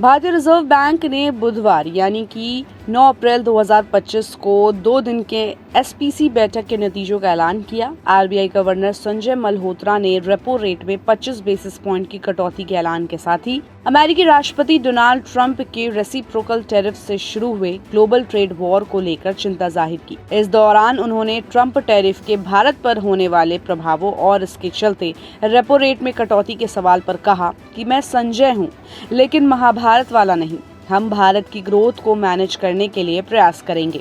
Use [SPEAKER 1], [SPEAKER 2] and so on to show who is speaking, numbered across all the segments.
[SPEAKER 1] भारतीय reserve bank ने बुधवार यानी कि 9 अप्रैल 2025 को 2 दिन के एसपीसी बैठक के नतीजों का ऐलान किया। आरबीआई गवर्नर संजय मल्होत्रा ने रेपो रेट में 25 बेसिस पॉइंट की कटौती के ऐलान के साथ ही अमेरिकी राष्ट्रपति डोनाल्ड ट्रंप के रेसिप्रोकल टैरिफ से शुरू हुए ग्लोबल ट्रेड वॉर को लेकर चिंता जाहिर की। इस दौरान उन्होंने ट्रंप टैरिफ के भारत पर होने वाले प्रभावों और इसके चलते रेपो रेट में कटौती के सवाल पर कहा कि मैं संजय हूं, लेकिन महाभारत वाला नहीं। हम भारत की ग्रोथ को मैनेज करने के लिए प्रयास करेंगे।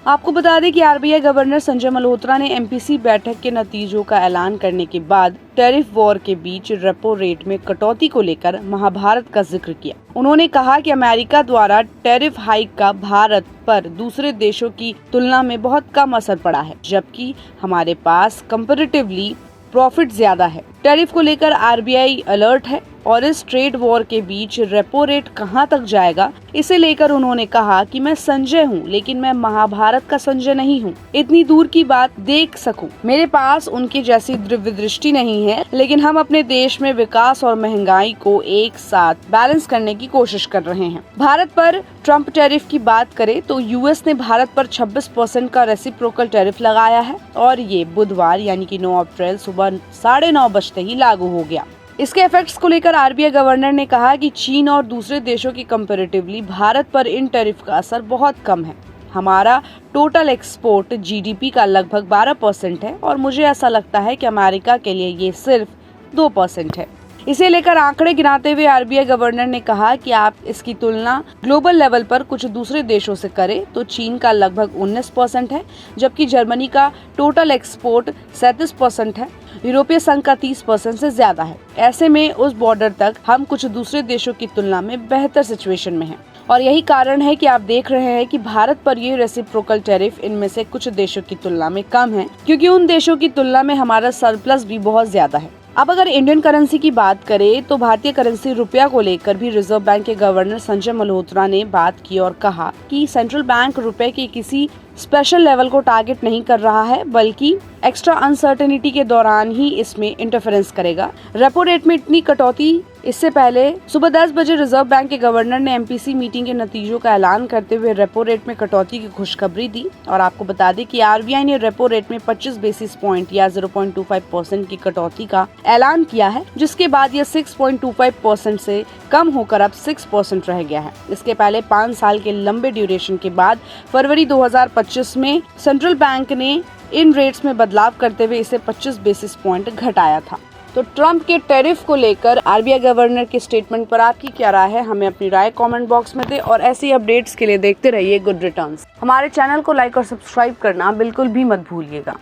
[SPEAKER 1] आपको बता दें कि आरबीआई गवर्नर संजय मल्होत्रा ने एमपीसी बैठक के नतीजों का ऐलान करने के बाद टैरिफ वॉर के बीच रेपो रेट में कटौती को लेकर महाभारत का जिक्र किया। उन्होंने कहा कि अमेरिका द्वारा टैरिफ हाइक का भारत पर दूसरे देशों की तुलना में बहुत कम असर पड़ा है, जबकि हमारे पास कंपैरेटिवली प्रॉफिट ज्यादा है। टैरिफ को लेकर आरबीआई अलर्ट है और इस ट्रेड वॉर के बीच रेपो रेट कहां तक जाएगा, इसे लेकर उन्होंने कहा कि मैं संजय हूं, लेकिन मैं महाभारत का संजय नहीं हूं। इतनी दूर की बात देख सकूं, मेरे पास उनकी जैसी दिव्य दृष्टि नहीं है, लेकिन हम अपने देश में विकास और महंगाई को एक साथ बैलेंस करने की कोशिश कर रहे हैं। भारत पर ट्रंप टैरिफ की बात करें तो यूएस ने भारत पर 26% का रेसिप्रोकल टैरिफ लगाया है और ये बुधवार यानी कि 9 अप्रैल सुबह 9:30 बजते ही लागू हो गया। इसके इफेक्ट्स को लेकर आरबीआई गवर्नर ने कहा कि चीन और दूसरे देशों की कंपैरेटिवली भारत पर इन टैरिफ का असर बहुत कम है। हमारा टोटल एक्सपोर्ट जीडीपी का लगभग 12% है और मुझे ऐसा लगता है कि अमेरिका के लिए ये सिर्फ 2% है। इसे लेकर आंकड़े गिनाते हुए आरबीआई गवर्नर ने कहा कि आप इसकी तुलना ग्लोबल लेवल पर कुछ दूसरे देशों से करें तो चीन का लगभग 19% है, जबकि जर्मनी का टोटल एक्सपोर्ट 37% है। यूरोपीय संघ का 30% से ज्यादा है। ऐसे में उस बॉर्डर तक हम कुछ दूसरे देशों की तुलना में बेहतर सिचुएशन में हैं और यही कारण है कि आप देख रहे हैं कि भारत पर ये रेसिप्रोकल टैरिफ इनमें से कुछ देशों की तुलना में कम है, क्योंकि उन देशों की तुलना में हमारा सरप्लस भी बहुत ज्यादा है। अब अगर इंडियन करेंसी की बात करें तो भारतीय करेंसी रुपया को लेकर भी रिजर्व बैंक के गवर्नर संजय मल्होत्रा ने बात की और कहा कि सेंट्रल बैंक रुपए के किसी स्पेशल लेवल को टारगेट नहीं कर रहा है, बल्कि एक्स्ट्रा अनसर्टेनिटी के दौरान ही इसमें इंटरफेरेंस करेगा। रेपो रेट में इतनी कटौती इससे पहले सुबह 10 बजे रिजर्व बैंक के गवर्नर ने एमपीसी मीटिंग के नतीजों का ऐलान करते हुए रेपो रेट में कटौती की खुशखबरी दी और आपको बता दें कि आरबीआई ने रेपो रेट में 25 बेसिस पॉइंट या 0.25% की कटौती का ऐलान किया है, जिसके बाद यह 6.25% से कम होकर अब 6% रह गया है। इसके पहले 5 साल के लंबे ड्यूरेशन के बाद फरवरी 2025 में सेंट्रल बैंक ने इन रेट्स में बदलाव करते हुए इसे 25 बेसिस पॉइंट घटाया था। तो ट्रंप के टैरिफ को लेकर आरबीआई गवर्नर के स्टेटमेंट पर आपकी क्या राय है, हमें अपनी राय कमेंट बॉक्स में दें और ऐसी अपडेट्स के लिए देखते रहिए गुड रिटर्न्स। हमारे चैनल को लाइक और सब्सक्राइब करना बिल्कुल भी मत भूलिएगा।